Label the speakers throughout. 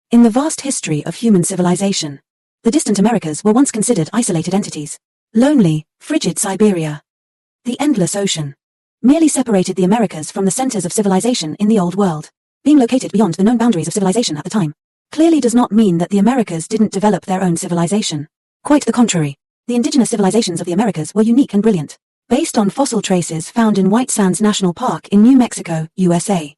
Speaker 1: In the vast history of human civilization, the distant Americas were once considered isolated entities. Lonely, frigid Siberia, the endless ocean, merely separated the Americas from the centers of civilization in the Old World. Being located beyond the known boundaries of civilization at the time clearly does not mean that the Americas didn't develop their own civilization. Quite the contrary. The indigenous civilizations of the Americas were unique and brilliant, based on fossil traces found in White Sands National Park in New Mexico, USA.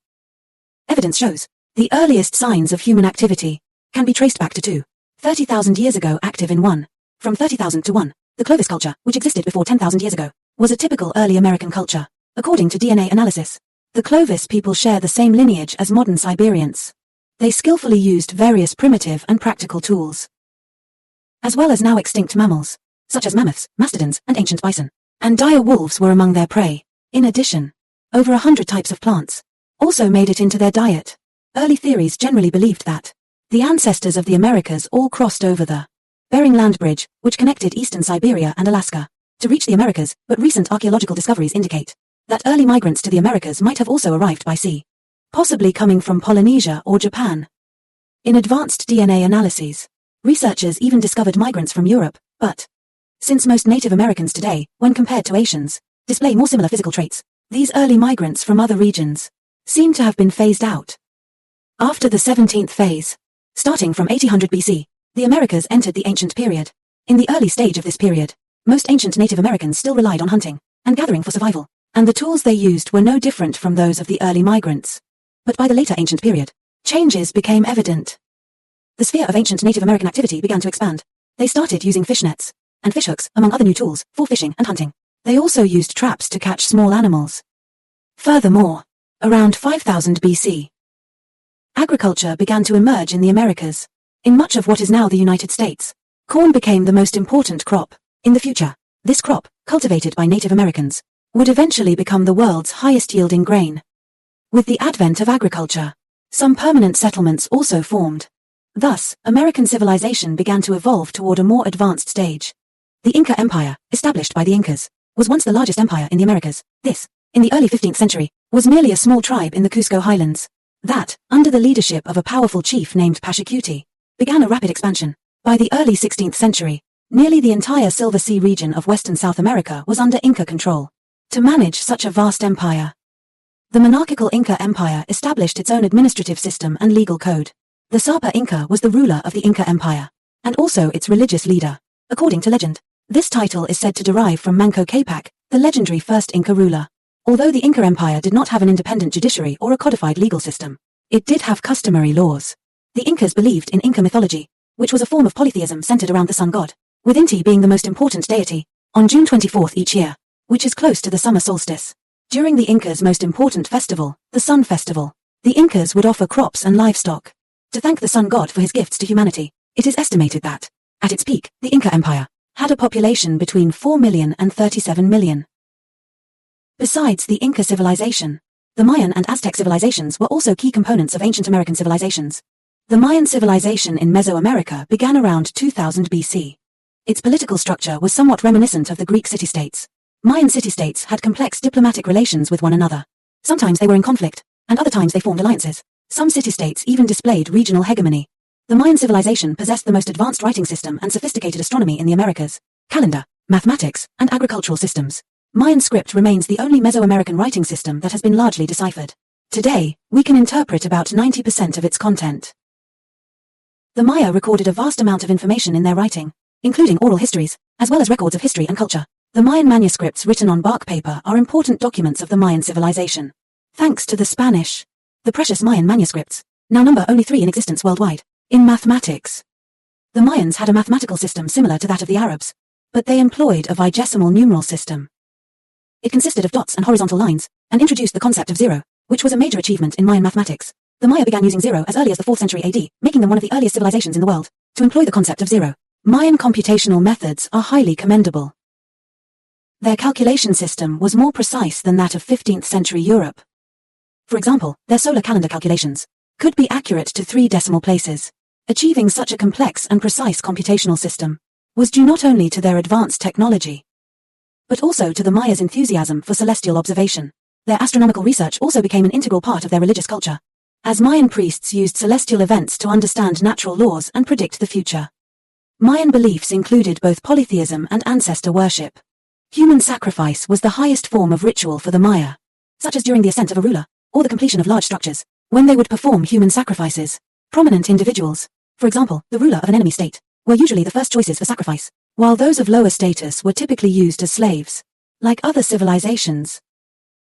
Speaker 1: Evidence shows the earliest signs of human activity can be traced back to 30,000 years ago, active in 1. From 30,000 to 1. The Clovis culture, which existed before 10,000 years ago, was a typical early American culture. According to DNA analysis, the Clovis people share the same lineage as modern Siberians. They skillfully used various primitive and practical tools, as well as now extinct mammals, such as mammoths, mastodons, and ancient bison. And dire wolves were among their prey. In addition, over 100 types of plants also made it into their diet. Early theories generally believed that the ancestors of the Americas all crossed over the Bering Land Bridge, which connected eastern Siberia and Alaska, to reach the Americas, but recent archaeological discoveries indicate that early migrants to the Americas might have also arrived by sea, possibly coming from Polynesia or Japan. In advanced DNA analyses, researchers even discovered migrants from Europe, but since most Native Americans today, when compared to Asians, display more similar physical traits, these early migrants from other regions seem to have been phased out. After the 17th phase, starting from 800 BC, the Americas entered the ancient period. In the early stage of this period, most ancient Native Americans still relied on hunting and gathering for survival, and the tools they used were no different from those of the early migrants. But by the later ancient period, changes became evident. The sphere of ancient Native American activity began to expand. They started using fish nets and fishhooks, among other new tools, for fishing and hunting. They also used traps to catch small animals. Furthermore, around 5000 BC, agriculture began to emerge in the Americas. In much of what is now the United States, corn became the most important crop. In the future, this crop, cultivated by Native Americans, would eventually become the world's highest-yielding grain. With the advent of agriculture, some permanent settlements also formed. Thus, American civilization began to evolve toward a more advanced stage. The Inca Empire, established by the Incas, was once the largest empire in the Americas. This, in the early 15th century, was merely a small tribe in the Cusco highlands that, under the leadership of a powerful chief named Pachacuti, began a rapid expansion. By the early 16th century, nearly the entire Silver Sea region of western South America was under Inca control. To manage such a vast empire, the monarchical Inca Empire established its own administrative system and legal code. The Sapa Inca was the ruler of the Inca Empire, and also its religious leader. According to legend, this title is said to derive from Manco Capac, the legendary first Inca ruler. Although the Inca Empire did not have an independent judiciary or a codified legal system, it did have customary laws. The Incas believed in Inca mythology, which was a form of polytheism centered around the sun god, with Inti being the most important deity, on June 24th each year, which is close to the summer solstice. During the Incas' most important festival, the Sun Festival, the Incas would offer crops and livestock to thank the sun god for his gifts to humanity. It is estimated that, at its peak, the Inca Empire had a population between 4 million and 37 million. Besides the Inca civilization, the Mayan and Aztec civilizations were also key components of ancient American civilizations. The Mayan civilization in Mesoamerica began around 2000 BC. Its political structure was somewhat reminiscent of the Greek city-states. Mayan city-states had complex diplomatic relations with one another. Sometimes they were in conflict, and other times they formed alliances. Some city-states even displayed regional hegemony. The Mayan civilization possessed the most advanced writing system and sophisticated astronomy in the Americas, calendar, mathematics, and agricultural systems. Mayan script remains the only Mesoamerican writing system that has been largely deciphered. Today, we can interpret about 90% of its content. The Maya recorded a vast amount of information in their writing, including oral histories, as well as records of history and culture. The Mayan manuscripts written on bark paper are important documents of the Mayan civilization. Thanks to the Spanish, the precious Mayan manuscripts now number only 3 in existence worldwide. In mathematics, the Mayans had a mathematical system similar to that of the Arabs, but they employed a vigesimal numeral system. It consisted of dots and horizontal lines, and introduced the concept of zero, which was a major achievement in Mayan mathematics. The Maya began using zero as early as the 4th century AD, making them one of the earliest civilizations in the world to employ the concept of zero. Mayan computational methods are highly commendable. Their calculation system was more precise than that of 15th century Europe. For example, their solar calendar calculations could be accurate to 3 decimal places. Achieving such a complex and precise computational system was due not only to their advanced technology, but also to the Mayas' enthusiasm for celestial observation. Their astronomical research also became an integral part of their religious culture. as Mayan priests used celestial events to understand natural laws and predict the future. Mayan beliefs included both polytheism and ancestor worship. Human sacrifice was the highest form of ritual for the Maya, such as during the ascent of a ruler, or the completion of large structures. When they would perform human sacrifices, prominent individuals, for example, the ruler of an enemy state, were usually the first choices for sacrifice, while those of lower status were typically used as slaves. Like other civilizations,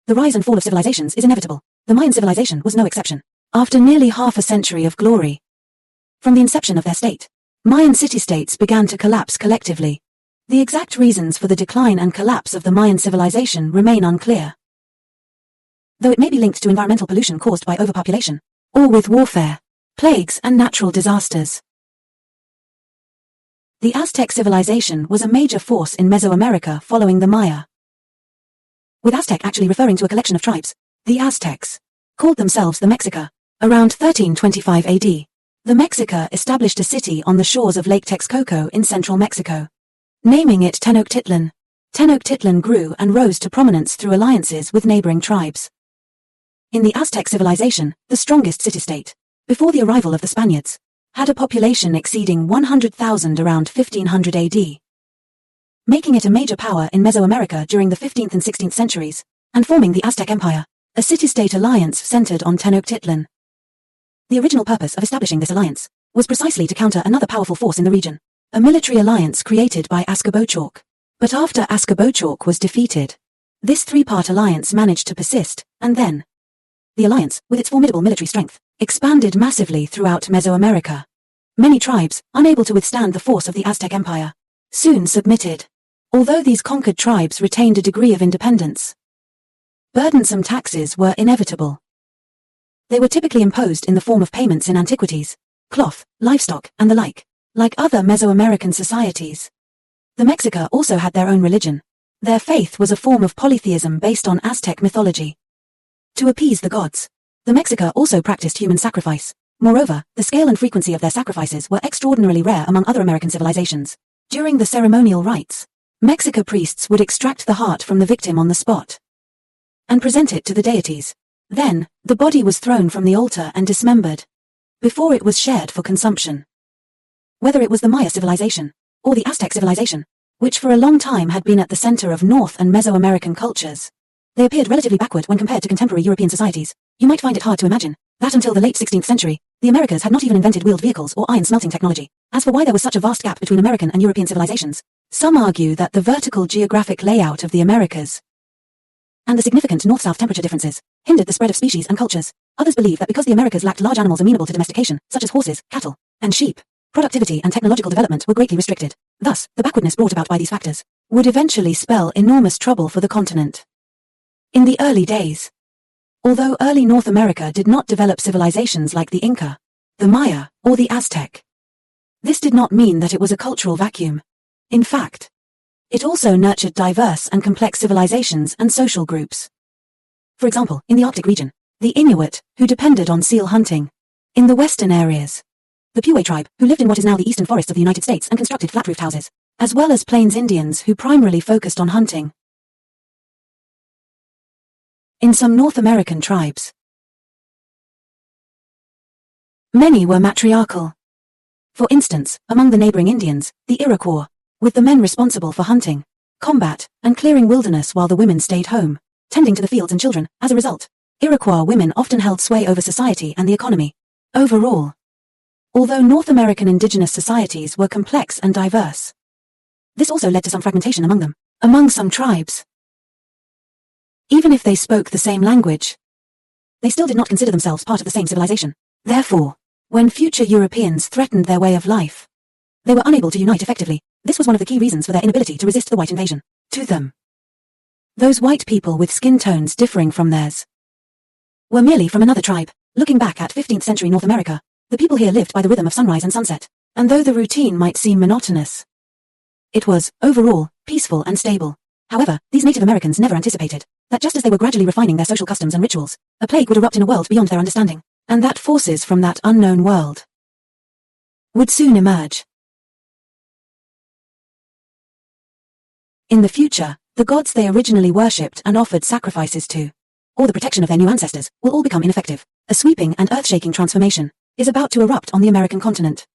Speaker 1: the rise and fall of civilizations is inevitable. The Mayan civilization was no exception. After nearly half a century of glory, from the inception of their state, Mayan city-states began to collapse collectively. The exact reasons for the decline and collapse of the Mayan civilization remain unclear, though it may be linked to environmental pollution caused by overpopulation, or with warfare, plagues and natural disasters. The Aztec civilization was a major force in Mesoamerica following the Maya, with Aztec actually referring to a collection of tribes. The Aztecs called themselves the Mexica. Around 1325 AD, the Mexica established a city on the shores of Lake Texcoco in central Mexico, naming it Tenochtitlan. Tenochtitlan grew and rose to prominence through alliances with neighboring tribes. In the Aztec civilization, the strongest city-state, before the arrival of the Spaniards, had a population exceeding 100,000 around 1500 AD, making it a major power in Mesoamerica during the 15th and 16th centuries, and forming the Aztec Empire, a city-state alliance centered on Tenochtitlan. The original purpose of establishing this alliance was precisely to counter another powerful force in the region, a military alliance created by Azcapotzalc. But after Azcapotzalc was defeated, this three-part alliance managed to persist, and then the alliance, with its formidable military strength, expanded massively throughout Mesoamerica. Many tribes, unable to withstand the force of the Aztec Empire, soon submitted. Although these conquered tribes retained a degree of independence, burdensome taxes were inevitable. They were typically imposed in the form of payments in antiquities, cloth, livestock, and the like. Like other Mesoamerican societies, the Mexica also had their own religion. Their faith was a form of polytheism based on Aztec mythology. To appease the gods, the Mexica also practiced human sacrifice. Moreover, the scale and frequency of their sacrifices were extraordinarily rare among other American civilizations. During the ceremonial rites, Mexica priests would extract the heart from the victim on the spot and present it to the deities. Then, the body was thrown from the altar and dismembered before it was shared for consumption. Whether it was the Maya civilization or the Aztec civilization, which for a long time had been at the center of North and Mesoamerican cultures, they appeared relatively backward when compared to contemporary European societies. You might find it hard to imagine that until the late 16th century, the Americas had not even invented wheeled vehicles or iron smelting technology. As for why there was such a vast gap between American and European civilizations, some argue that the vertical geographic layout of the Americas and the significant north-south temperature differences hindered the spread of species and cultures. Others believe that because the Americas lacked large animals amenable to domestication, such as horses, cattle, and sheep, productivity and technological development were greatly restricted. Thus, the backwardness brought about by these factors would eventually spell enormous trouble for the continent. In the early days, although early North America did not develop civilizations like the Inca, the Maya, or the Aztec, this did not mean that it was a cultural vacuum. In fact, it also nurtured diverse and complex civilizations and social groups. For example, in the Arctic region, the Inuit, who depended on seal hunting. In the western areas, the Puey tribe, who lived in what is now the eastern forests of the United States and constructed flat-roofed houses, as well as Plains Indians who primarily focused on hunting. In some North American tribes, many were matriarchal. For instance, among the neighboring Indians, the Iroquois, with the men responsible for hunting, combat, and clearing wilderness while the women stayed home, tending to the fields and children. As a result, Iroquois women often held sway over society and the economy. Overall, although North American indigenous societies were complex and diverse, this also led to some fragmentation among them. Among some tribes, even if they spoke the same language, they still did not consider themselves part of the same civilization. Therefore, when future Europeans threatened their way of life, they were unable to unite effectively. This was one of the key reasons for their inability to resist the white invasion. To them, those white people with skin tones differing from theirs were merely from another tribe. Looking back at 15th century North America, the people here lived by the rhythm of sunrise and sunset, and though the routine might seem monotonous, it was, overall, peaceful and stable. However, these Native Americans never anticipated that just as they were gradually refining their social customs and rituals, a plague would erupt in a world beyond their understanding, and that forces from that unknown world would soon emerge. In the future, the gods they originally worshipped and offered sacrifices to, or the protection of their new ancestors, will all become ineffective. A sweeping and earth-shaking transformation is about to erupt on the American continent.